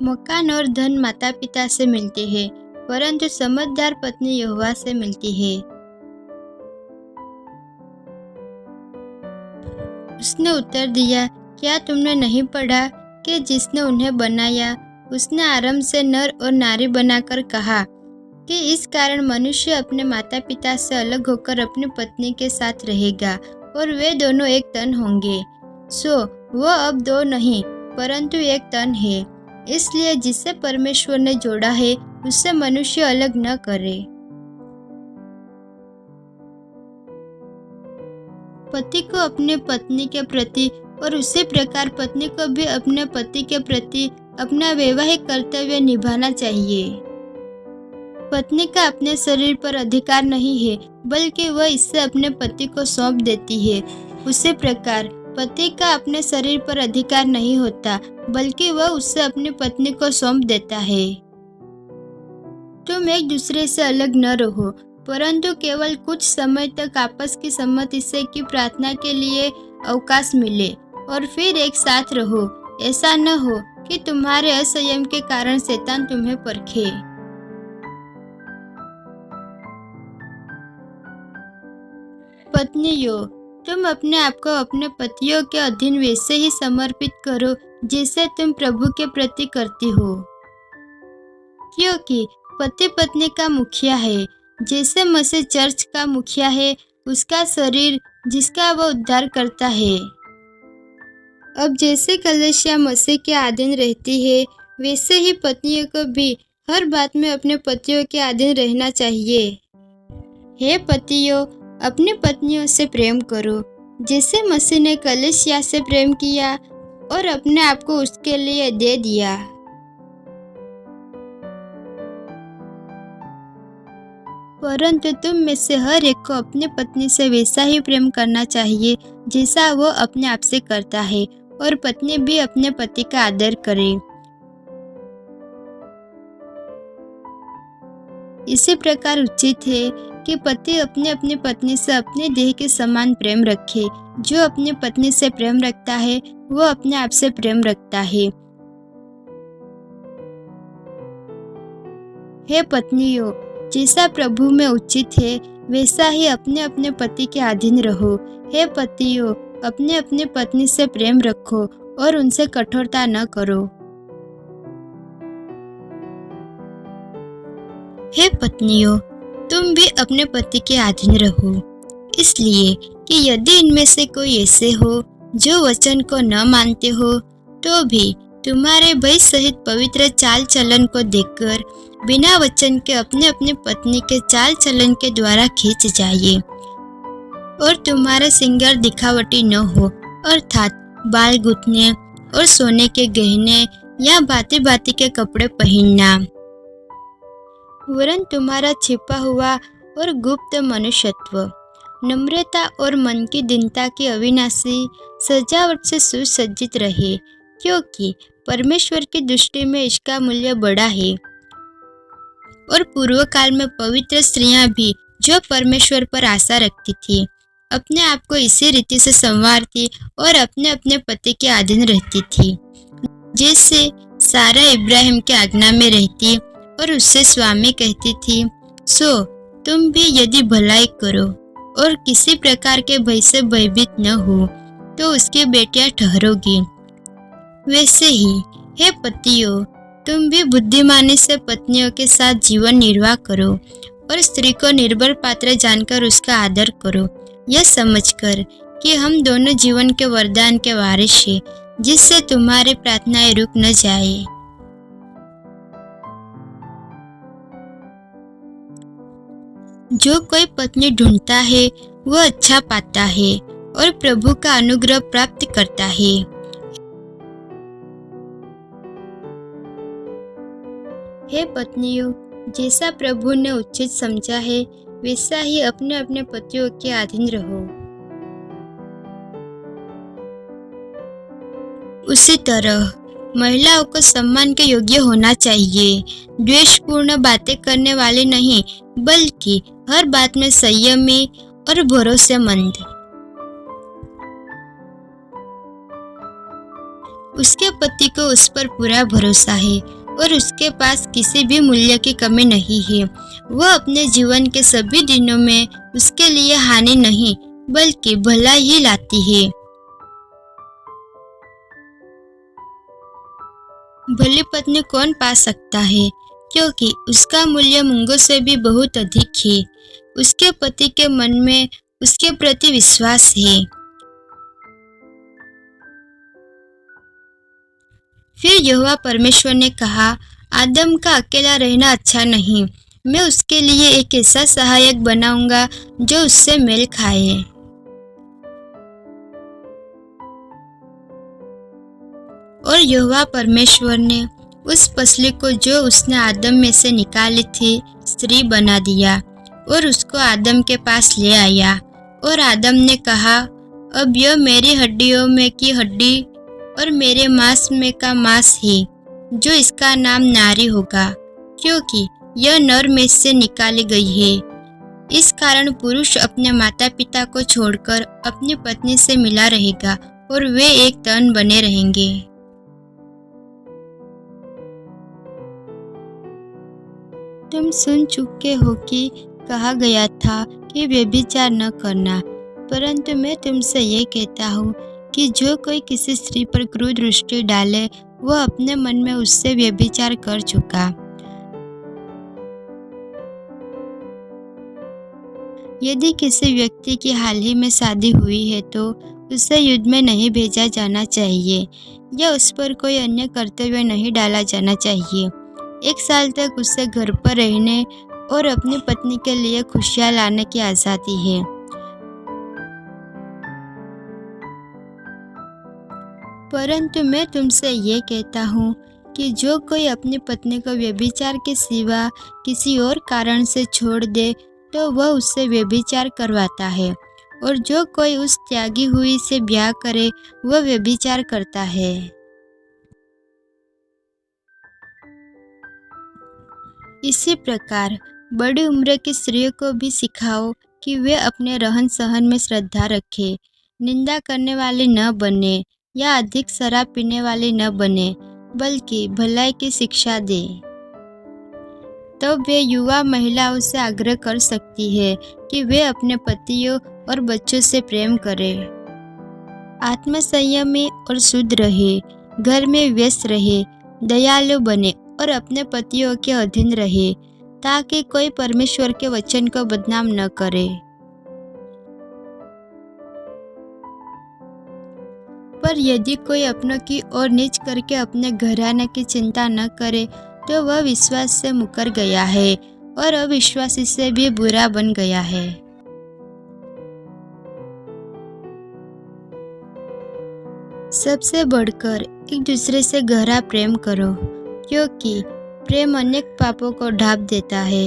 मकान और धन माता पिता से मिलते हैं, परंतु समझदार पत्नी यहोवा से मिलती है। उसने उत्तर दिया, क्या तुमने नहीं पढ़ा कि जिसने उन्हें बनाया उसने आरंभ से नर और नारी बनाकर कहा कि इस कारण मनुष्य अपने माता पिता से अलग होकर अपनी पत्नी के साथ रहेगा और वे दोनों एक तन होंगे। सो वह अब दो नहीं परंतु एक तन है। इसलिए जिसे परमेश्वर ने जोड़ा है उससे मनुष्य अलग न करे। पति को अपने पत्नी के प्रति और उसी प्रकार पत्नी को भी अपने पति के प्रति अपना वैवाहिक कर्तव्य निभाना चाहिए। पत्नी का अपने शरीर पर अधिकार नहीं है, बल्कि वह इससे अपने पति को सौंप देती है। उसी प्रकार पति का अपने शरीर पर अधिकार नहीं होता, बल्कि वह उससे अपनी पत्नी को सौंप देता है। तुम एक दूसरे से अलग न रहो, परंतु केवल कुछ समय तक आपस की सम्मति से कि प्रार्थना के लिए अवकाश मिले और फिर एक साथ रहो। ऐसा न हो कि तुम्हारे असंयम के कारण शैतान तुम्हें परखे। पत्नियों, तुम अपने आप को अपने पतियों के अधीन वैसे ही समर्पित करो जैसे तुम प्रभु के प्रति करती हो, क्योंकि पति पत्नी का मुखिया है। जैसे मसीह चर्च का मुखिया है, उसका शरीर जिसका वह उद्धार करता है। अब जैसे कलीसिया मसीह के अधीन रहती है, वैसे ही पत्नियों को भी हर बात में अपने पतियों के अधीन रहना चाहिए। हे पतियों, अपनी पत्नियों से प्रेम करो जैसे मसीह ने कलीसिया से प्रेम किया और अपने आप को उसके लिए दे दिया। परंतु तुम में से हर एक को अपनी पत्नी से वैसा ही प्रेम करना चाहिए जैसा वो अपने आप से करता है, और पत्नी भी अपने पति का आदर करे। इसी प्रकार उचित है कि पति अपने अपनी पत्नी से अपने देह के समान प्रेम रखे। जो अपनी पत्नी से प्रेम रखता है वो अपने आप से प्रेम रखता है। हे पत्नियों, जैसा प्रभु में उचित है वैसा ही अपने अपने पति के अधीन रहो। हे पतियों, अपने अपने पत्नी से प्रेम रखो और उनसे कठोरता न करो। हे पत्नियों, तुम भी अपने पति के अधीन रहो, इसलिए कि यदि इनमें से कोई ऐसे हो जो वचन को न मानते हो, तो भी तुम्हारे भय सहित पवित्र चाल चलन को देखकर बिना वचन के अपने अपने पत्नी के चाल चलन के द्वारा खींच जाइए, और तुम्हारा श्रृंगार दिखावटी न हो, अर्थात बाल गुथने और सोने के गहने या भांति भांति के कपड़े पहनना, वरन तुम्हारा छिपा हुआ और गुप्त मनुष्यत्व नम्रता और मन की दीनता की अविनाशी सजावट से सुसज्जित रहे, क्योंकि परमेश्वर की दृष्टि में इसका मूल्य बड़ा है। और पूर्व काल में पवित्र स्त्रियां भी जो परमेश्वर पर आशा रखती थी, अपने आप को इसी रीति से संवारती और अपने अपने पति के अधीन रहती थी, जैसे सारा इब्राहिम के आज्ञा में रहती और उससे स्वामी कहती थी। सो तुम भी यदि भलाई करो और किसी प्रकार के भय से भयभीत न हो, तो उसकी बेटियां ठहरोगी। वैसे ही हे पतियों, तुम भी बुद्धिमानी से पत्नियों के साथ जीवन निर्वाह करो और स्त्री को निर्बल पात्र जानकर उसका आदर करो, यह समझकर कि हम दोनों जीवन के वरदान के वारिस हैं, जिससे तुम्हारी प्रार्थनाएं रुक न जाए। जो कोई पत्नी ढूंढता है वह अच्छा पाता है और प्रभु का अनुग्रह प्राप्त करता है। हे पत्नियों, जैसा प्रभु ने उचित समझा है वैसा ही अपने अपने पतियों के अधीन रहो। उसी तरह महिलाओं को सम्मान के योग्य होना चाहिए, द्वेषपूर्ण बातें करने वाली नहीं, बल्कि हर बात में संयमी और भरोसेमंद। उसके पति को उस पर पूरा भरोसा है और उसके पास किसी भी मूल्य की कमी नहीं है। वह अपने जीवन के सभी दिनों में उसके लिए हानि नहीं बल्कि भला ही लाती है। भली पत्नी कौन पा सकता है, क्योंकि उसका मूल्य मूंगों से भी बहुत अधिक है। उसके पति के मन में उसके प्रति विश्वास है। फिर यहोवा परमेश्वर ने कहा, आदम का अकेला रहना अच्छा नहीं। मैं उसके लिए एक ऐसा सहायक बनाऊंगा जो उससे मेल खाए। और यहोवा परमेश्वर ने उस पसली को जो उसने आदम में से निकाली थी स्त्री बना दिया और उसको आदम के पास ले आया। और आदम ने कहा, अब यह मेरी हड्डियों में की हड्डी और मेरे मांस में का मांस है, जो इसका नाम नारी होगा, क्योंकि यह नर में से निकाली गई है। इस कारण पुरुष अपने माता पिता को छोड़कर अपनी पत्नी से मिला रहेगा और वे एक तन बने रहेंगे। तुम सुन चुके हो कि कहा गया था कि व्यभिचार न करना, परंतु मैं तुमसे ये कहता हूँ कि जो कोई किसी स्त्री पर क्रूर दृष्टि डाले वह अपने मन में उससे व्यभिचार कर चुका। यदि किसी व्यक्ति की हाल ही में शादी हुई है तो उसे युद्ध में नहीं भेजा जाना चाहिए या उस पर कोई अन्य कर्तव्य नहीं डाला जाना चाहिए। 1 साल तक उसे घर पर रहने और अपनी पत्नी के लिए खुशियां लाने की आज़ादी है। परंतु मैं तुमसे ये कहता हूँ कि जो कोई अपनी पत्नी को व्यभिचार के सिवा किसी और कारण से छोड़ दे तो वह उससे व्यभिचार करवाता है, और जो कोई उस त्यागी हुई से ब्याह करे वह व्यभिचार करता है। इसी प्रकार बड़ी उम्र की स्त्रियों को भी सिखाओ कि वे अपने रहन सहन में श्रद्धा रखें, निंदा करने वाली न बने या अधिक शराब पीने वाली न बने, बल्कि भलाई की शिक्षा दे। तब वे युवा महिलाओं से आग्रह कर सकती है कि वे अपने पतियों और बच्चों से प्रेम करें, आत्मसंयमी और शुद्ध रहे, घर में व्यस्त रहे, दयालु बने और अपने पतियों के अधीन रहे, ताकि कोई परमेश्वर के वचन को बदनाम न करे। पर यदि कोई अपनों की ओर नीच करके अपने घराने की चिंता न करे तो वह विश्वास से मुकर गया है और अविश्वासी से भी बुरा बन गया है। सबसे बढ़कर एक दूसरे से गहरा प्रेम करो, क्योंकि प्रेम अनेक पापों को ढांप देता है।